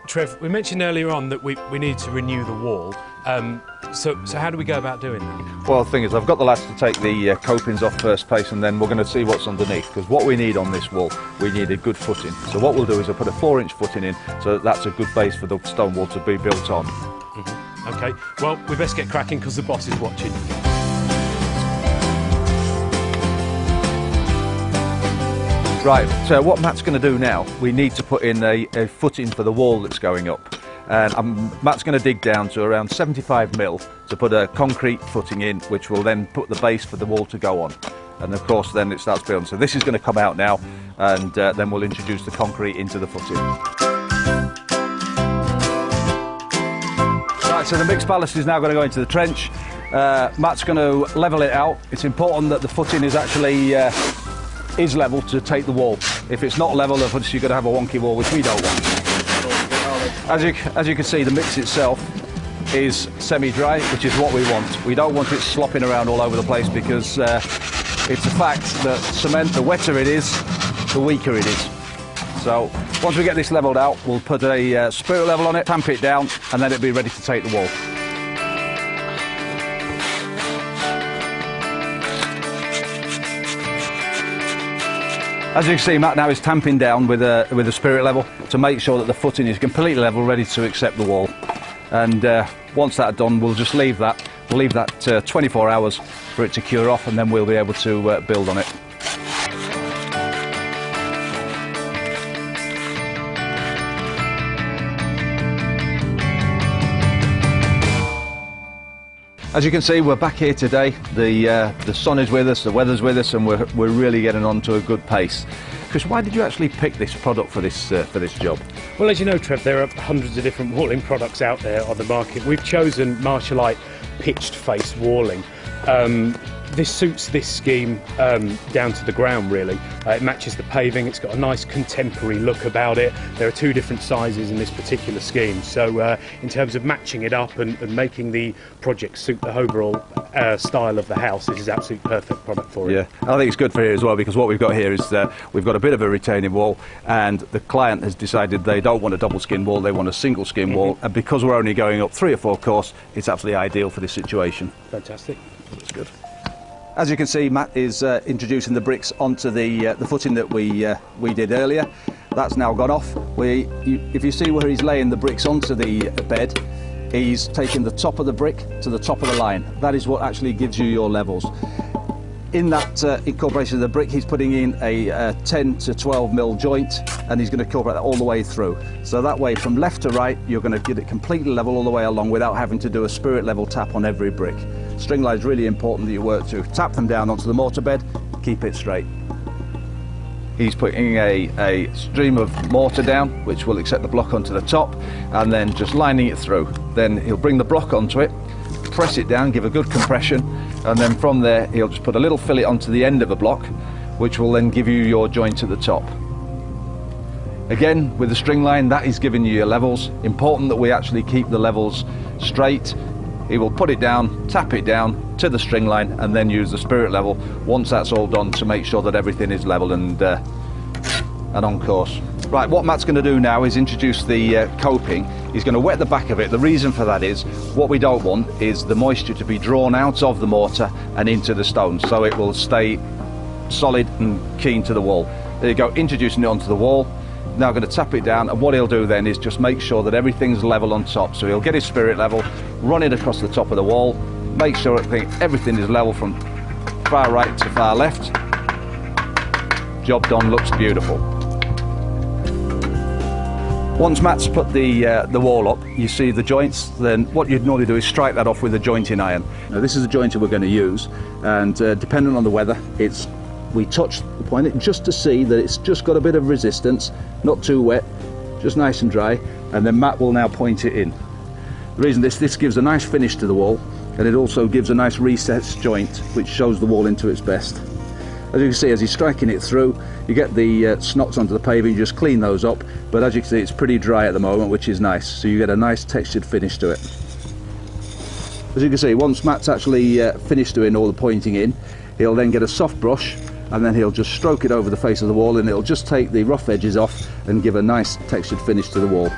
Trev, we mentioned earlier on that we need to renew the wall. So how do we go about doing that? Well, the thing is, I've got the lads to take the copings off first place, and then we're going to see what's underneath, because what we need on this wall, we need a good footing. So what we'll do is I'll put a 4-inch footing in, so that's a good base for the stone wall to be built on. OK, well, we best get cracking because the boss is watching. Right, so what Matt's going to do now, we need to put in a footing for the wall that's going up. And Matt's going to dig down to around 75 mil to put a concrete footing in, which will then put the base for the wall to go on. And of course then it starts building. So this is going to come out now, and then we'll introduce the concrete into the footing. Right, so the mixed ballast is now going to go into the trench. Matt's going to level it out. It's important that the footing is actually is level to take the wall. If it's not level, obviously you're going to have a wonky wall, which we don't want. As you can see, the mix itself is semi-dry, which is what we want. We don't want it slopping around all over the place, because it's a fact that cement, the wetter it is, the weaker it is. So once we get this levelled out, we'll put a spirit level on it, tamp it down, and then it'll be ready to take the wall. As you can see, Matt now is tamping down with a spirit level to make sure that the footing is completely level, ready to accept the wall. And once that's done, we'll just leave that. We'll leave that 24 hours for it to cure off, and then we'll be able to build on it. As you can see, we're back here today. The sun is with us, the weather's with us, and we're really getting on to a good pace. Chris, why did you actually pick this product for this job? Well, as you know, Trev, there are hundreds of different walling products out there on the market. We've chosen Marshallite pitched face walling. This suits this scheme down to the ground, really. It matches the paving, it's got a nice contemporary look about it. There are 2 different sizes in this particular scheme, so in terms of matching it up and making the project suit the overall style of the house, this is absolutely perfect product for it. Yeah, I think it's good for here as well, because what we've got here is we've got a bit of a retaining wall, and the client has decided they don't want a double skin wall, they want a single skin wall, and because we're only going up 3 or 4 course, it's absolutely ideal for this situation. Fantastic. That's good. As you can see, Matt is introducing the bricks onto the footing that we did earlier. That's now gone off. If you see where he's laying the bricks onto the bed, he's taking the top of the brick to the top of the line. That is what actually gives you your levels. In that incorporation of the brick, he's putting in a 10 to 12 mil joint, and he's going to incorporate that all the way through. So that way, from left to right, you're going to get it completely level all the way along without having to do a spirit level tap on every brick. String line is really important that you work to. Tap them down onto the mortar bed, keep it straight. He's putting a stream of mortar down, which will accept the block onto the top, and then just lining it through. Then he'll bring the block onto it, press it down, give a good compression, and then from there he'll just put a little fillet onto the end of the block, which will then give you your joint at the top. Again, with the string line, that is giving you your levels. Important that we actually keep the levels straight. He will put it down, tap it down to the string line, and then use the spirit level once that's all done to make sure that everything is level and on course. Right, what Matt's going to do now is introduce the coping. He's going to wet the back of it. The reason for that is, what we don't want is the moisture to be drawn out of the mortar and into the stone, so it will stay solid and keen to the wall. There you go, introducing it onto the wall. Now going to tap it down, and what he'll do then is just make sure that everything's level on top. So he'll get his spirit level, run it across the top of the wall, make sure everything is level from far right to far left. Job done, looks beautiful. Once Matt's put the wall up, you see the joints, then what you'd normally do is strike that off with a jointing iron. Now this is a jointer we're going to use, and depending on the weather, we touch the point just to see that it's just got a bit of resistance, not too wet, just nice and dry, and then Matt will now point it in. The reason this gives a nice finish to the wall, and it also gives a nice recessed joint which shows the wall into its best. As you can see, as he's striking it through, you get the snots onto the paving, you just clean those up, but as you can see it's pretty dry at the moment, which is nice, so you get a nice textured finish to it. As you can see, once Matt's actually finished doing all the pointing in, he'll then get a soft brush, and then he'll just stroke it over the face of the wall, and it'll just take the rough edges off and give a nice textured finish to the wall.